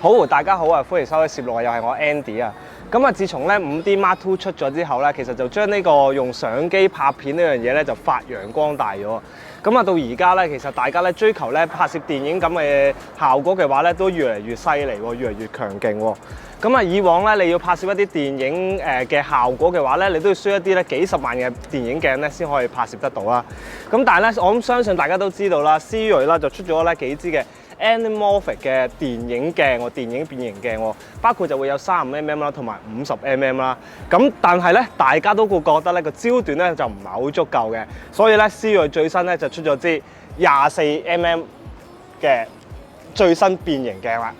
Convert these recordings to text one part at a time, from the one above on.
好，大家好啊，歡迎收睇攝錄啊，又係我 Andy 啊。咁啊，自從咧 5D Mark II 出咗之後咧，其實就將呢個用相機拍片呢樣嘢咧就發揚光大咗。咁啊，到而家咧，其實大家咧追求咧拍攝電影咁嘅效果嘅話咧，都越嚟越犀利喎，越嚟越強勁喎。咁啊，以往咧你要拍攝一啲電影嘅效果嘅話咧，你都要需要一啲咧幾十萬嘅電影鏡咧先可以拍攝得到啦。咁但係咧，我相信大家都知道啦，思銳啦就出咗咧幾支嘅Anamorphic 嘅電影鏡喎，電影變形鏡喎，包括就會有35mm 啦，同埋50mm 啦。咁但係咧，大家都會覺得咧個焦段咧就唔係好足夠嘅，所以咧思銳最新咧就出咗支24mm 嘅最新變形鏡啦。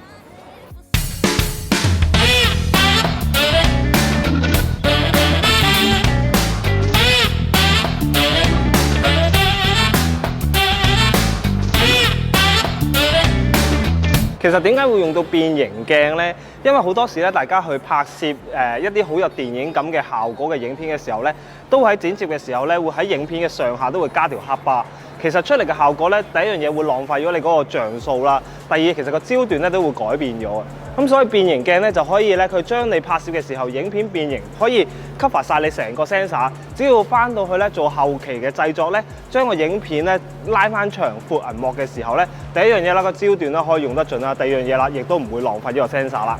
其實點解會用到變形鏡呢？因為好多時咧，大家去拍攝一啲好有電影感嘅效果嘅影片嘅時候咧，都喺剪接嘅時候咧，會喺影片嘅上下都會加條黑巴。其實出嚟嘅效果咧，第一樣嘢會浪費咗你嗰個像素啦。第二，其實個焦段咧都會改變咗。咁所以變形鏡咧就可以咧，佢將你拍攝嘅時候影片變形，可以 cover 晒你成個 sensor。只要翻到去咧做後期嘅製作咧，將個影片咧拉翻長闊銀幕嘅時候咧，第一樣嘢啦，個焦段咧可以用得盡啦。第二樣嘢啦，亦都唔會浪費咗個 sensor 啦。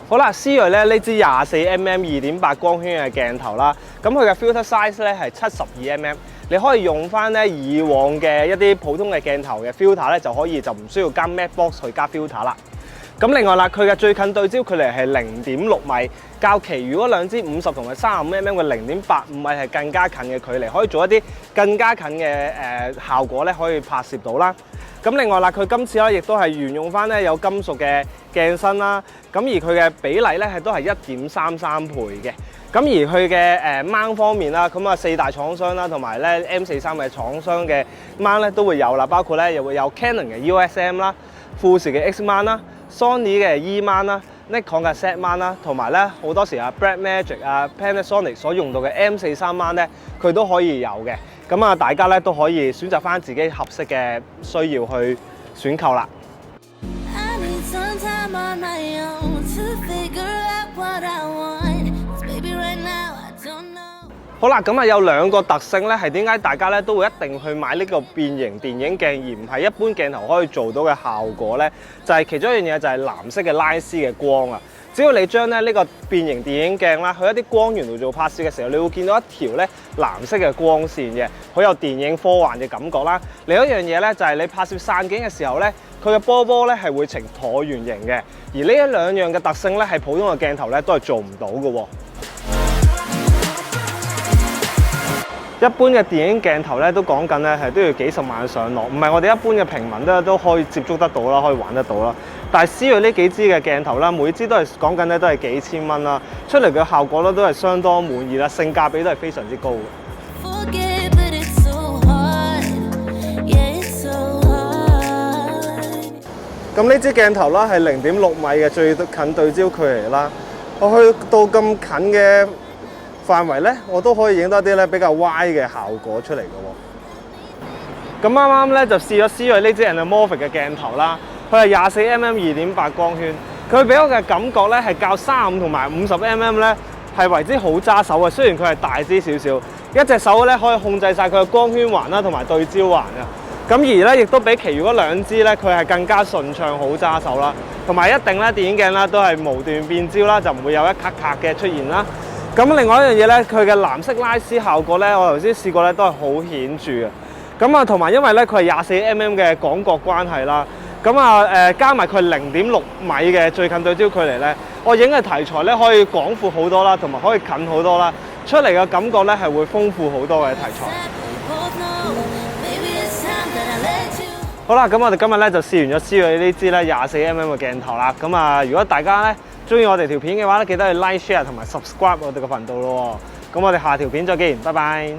好啦，思銳咧呢支24mm 2.8光圈嘅鏡頭啦，咁佢嘅 filter size 咧係72mm， 你可以用翻咧以往嘅一啲普通嘅鏡頭嘅 filter 咧就可以，就唔需要加 matte box 去加 filter 啦。咁另外啦，佢嘅最近對焦距離係0.6米，較其餘嗰兩支50同埋35mm 嘅0.85米係更加近嘅距離，可以做一啲更加近嘅效果咧，可以拍攝到啦。咁另外啦，佢今次咧亦都係沿用翻咧有金屬嘅鏡身啦，咁而佢嘅比例咧係都係1.33倍嘅。咁而佢嘅mount方面啦，咁啊4大廠商啦，同埋咧 M43嘅廠商嘅 mount 咧都會有啦，包括咧又會有 Canon 嘅 USM 啦、富士嘅 X mount 啦、Sony 嘅 E mount 啦、Nikon 嘅 Z mount 啦，同埋咧好多時啊 Blackmagic 啊 Panasonic 所用到嘅 M43 mount 咧，佢都可以有嘅。咁啊，大家咧都可以選擇翻自己合適嘅需要去選購啦。好啦，咁啊有兩個特性咧，係點解大家咧都會一定去買呢個變形電影鏡，而唔係一般鏡頭可以做到嘅效果咧？就係其中一樣嘢就係藍色嘅拉絲嘅光啊！只要你將呢個變形電影鏡啦，去一啲光源度做拍攝嘅時候，你會見到一條咧藍色嘅光線嘅，好有電影科幻嘅感覺啦。另一樣嘢咧就係你拍攝散景嘅時候咧，佢嘅波咧係會呈橢圓形嘅，而呢一兩樣嘅特性咧係普通嘅鏡頭咧都係做唔到嘅喎。一般嘅電影鏡頭咧都講緊咧係都要幾十萬上落，唔係我哋一般嘅平民都可以接觸得到啦，可以玩得到啦。但係思銳呢幾支嘅鏡頭啦，每支都係講緊咧都係幾千蚊啦，出嚟嘅效果咧都係相當滿意啦，性價比都係非常之高嘅。咁呢支鏡頭啦係0.6米嘅最近對焦距離啦，我去到咁近嘅範圍咧，我都可以影到啲咧比較歪嘅效果出嚟嘅喎。咁啱啱咧就試咗思銳呢支 Anamorphic 嘅鏡頭啦，佢係24mm 2.8光圈，佢俾我嘅感覺咧係較35同埋50mm咧係為之好揸手嘅。雖然佢係大支少少，一隻手咧可以控制晒佢嘅光圈環啦同埋對焦環嘅。咁而咧亦都比其餘嗰兩支咧佢係更加順暢好揸手啦，同埋一定咧電影鏡啦都係無段變焦啦，就唔會有一卡卡嘅出現啦。咁另外一樣嘢咧，佢嘅藍色拉絲效果咧，我頭先試過咧都係好顯著嘅。咁啊，同埋因為咧佢係24mm嘅廣角關係啦，咁啊加埋佢0.6米嘅最近對焦距離咧，我影嘅題材咧可以廣闊好多啦，同埋可以近好多啦，出嚟嘅感覺咧係會豐富好多嘅題材。好啦，咁我哋今日咧就試完咗思銳呢支咧24mm嘅鏡頭啦。咁啊，如果大家咧中意我哋條片嘅話咧，記得去 like、share 同埋 subscribe 我哋個頻道咯。咁我哋下條片再見，拜拜。